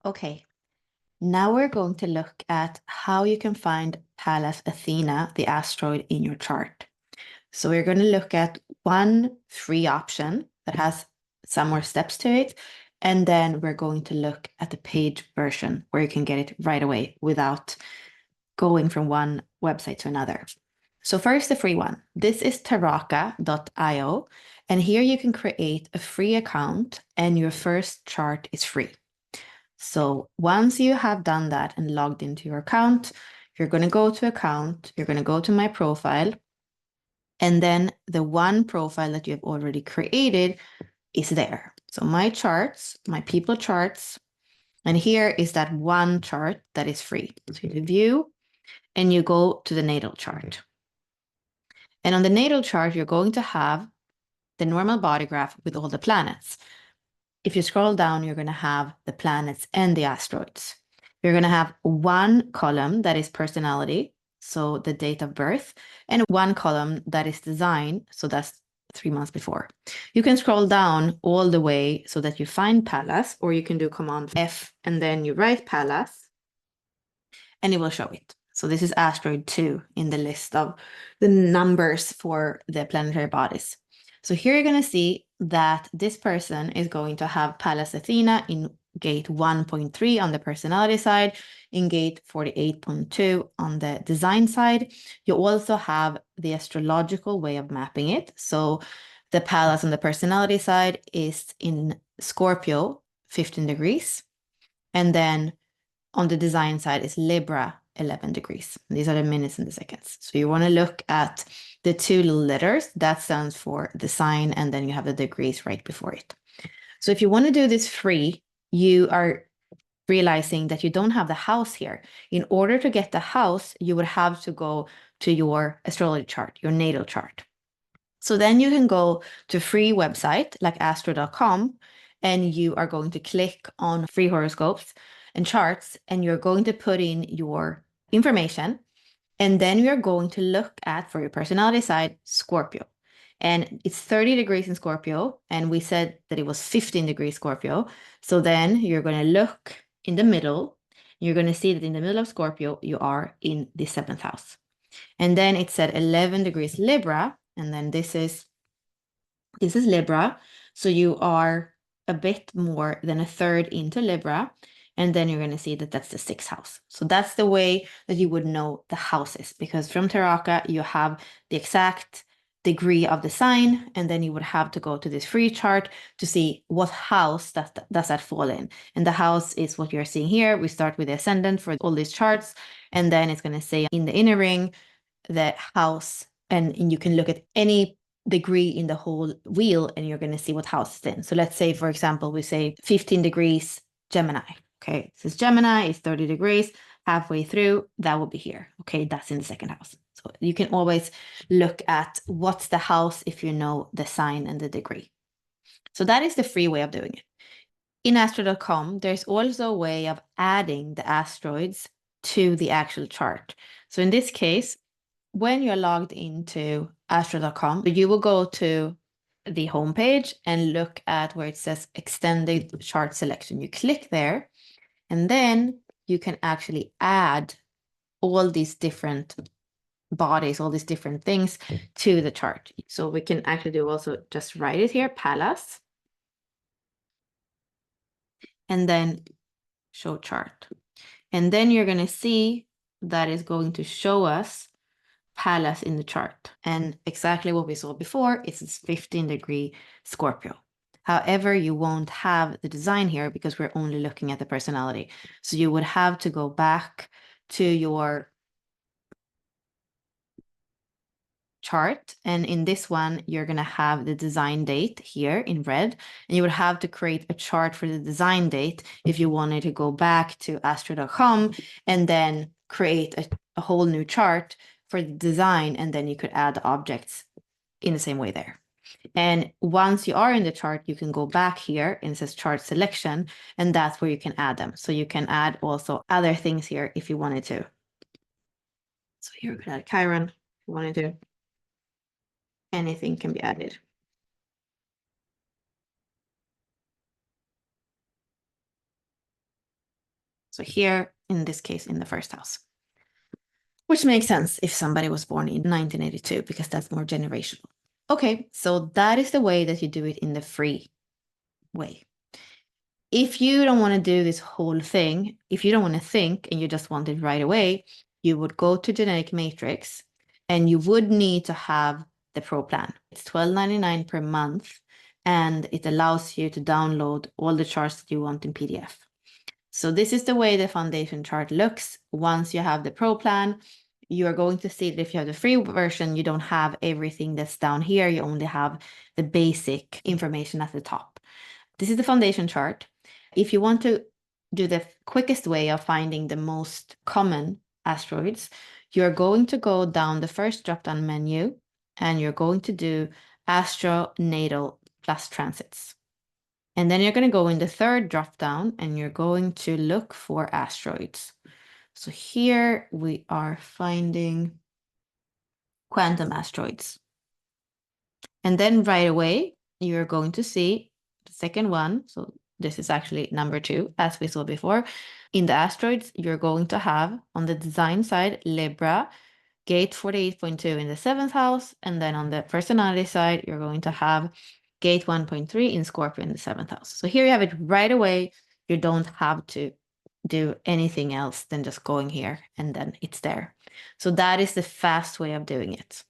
Okay, now we're going to look at how you can find Pallas Athena, the asteroid, in your chart. So we're going to look at one free option that has some more steps to it, and then we're going to look at the paid version where you can get it right away without going from one website to another. So first, the free one. This is taraka.io, and here you can create a free account and your first chart is free. So once you have done that and logged into your account, you're going to go to account, you're going to go to my profile, and then the one profile that you have already created is there. So my charts, my people charts, and here is that one chart that is free. So you view and you go to the natal chart. And on the natal chart, you're going to have the normal body graph with all the planets. If you scroll down, you're going to have the planets and the asteroids. You're going to have one column that is personality, so the date of birth, and one column that is design, so that's 3 months before. You can scroll down all the way so that you find Pallas, or you can do Command F and then you write Pallas, and it will show it. So this is asteroid 2 in the list of the numbers for the planetary bodies. So here you're going to see that this person is going to have Pallas Athena in gate 1.3 on the personality side, in gate 48.2 on the design side. You also have the astrological way of mapping it. So the Pallas on the personality side is in Scorpio, 15 degrees. And then on the design side is Libra, 11 degrees. These are the minutes and the seconds. So you want to look at the two little letters. That stands for the sign, and then you have the degrees right before it. So if you want to do this free, you are realizing that you don't have the house here. In order to get the house, you would have to go to your astrology chart, your natal chart. So then you can go to a free website like astro.com, and you are going to click on free horoscopes and charts, and you're going to put in your information, and then you're going to look at, for your personality side, Scorpio. And it's 30 degrees in Scorpio, and we said that it was 15 degrees Scorpio. So then you're going to look in the middle. You're going to see that in the middle of Scorpio, you are in the 7th house. And then it said 11 degrees Libra, and then this is Libra. So you are a bit more than a third into Libra. And then you're going to see that that's the 6th house. So that's the way that you would know the houses, because from Taraka, you have the exact degree of the sign, and then you would have to go to this free chart to see what house does that fall in. And the house is what you're seeing here. We start with the ascendant for all these charts, and then it's going to say in the inner ring, the house, and you can look at any degree in the whole wheel, and you're going to see what house it's in. So let's say, for example, we say 15 degrees Gemini. Okay, this is Gemini, it's 30 degrees, halfway through, that will be here. Okay, that's in the 2nd house. So you can always look at what's the house if you know the sign and the degree. So that is the free way of doing it. In astro.com, there's also a way of adding the asteroids to the actual chart. So in this case, when you're logged into astro.com, you will go to the homepage and look at where it says extended chart selection. You click there, and then you can actually add all these different bodies, all these different things to the chart. So we can actually do also just write it here, Pallas, and then show chart. And then you're going to see that is going to show us Pallas in the chart. And exactly what we saw before is this 15-degree Scorpio. However, you won't have the design here because we're only looking at the personality. So you would have to go back to your chart. And in this one, you're going to have the design date here in red. And you would have to create a chart for the design date if you wanted to go back to astro.com and then create a whole new chart for the design, and then you could add the objects in the same way there. And once you are in the chart, you can go back here and it says chart selection, and that's where you can add them. So you can add also other things here if you wanted to. So here we can add Chiron if you wanted to. Anything can be added. So here, in this case, in the first house. Which makes sense if somebody was born in 1982, because that's more generational. Okay, so that is the way that you do it in the free way. If you don't want to do this whole thing, if you don't want to think and you just want it right away, you would go to Genetic Matrix and you would need to have the Pro plan. It's $12.99 per month, and it allows you to download all the charts that you want in PDF. So this is the way the foundation chart looks. Once you have the Pro plan, you are going to see that if you have the free version, you don't have everything that's down here. You only have the basic information at the top. This is the foundation chart. If you want to do the quickest way of finding the most common asteroids, you're going to go down the first drop-down menu and you're going to do Astro Natal plus transits. And then you're going to go in the third drop-down and you're going to look for asteroids. So here we are finding quantum asteroids. And then right away, you're going to see the second one. So this is actually number 2, as we saw before. In the asteroids, you're going to have on the design side, Libra, gate 48.2 in the 7th house. And then on the personality side, you're going to have gate 1.3 in Scorpio in the 7th house. So here you have it right away. You don't have to do anything else than just going here and then it's there. So that is the fast way of doing it.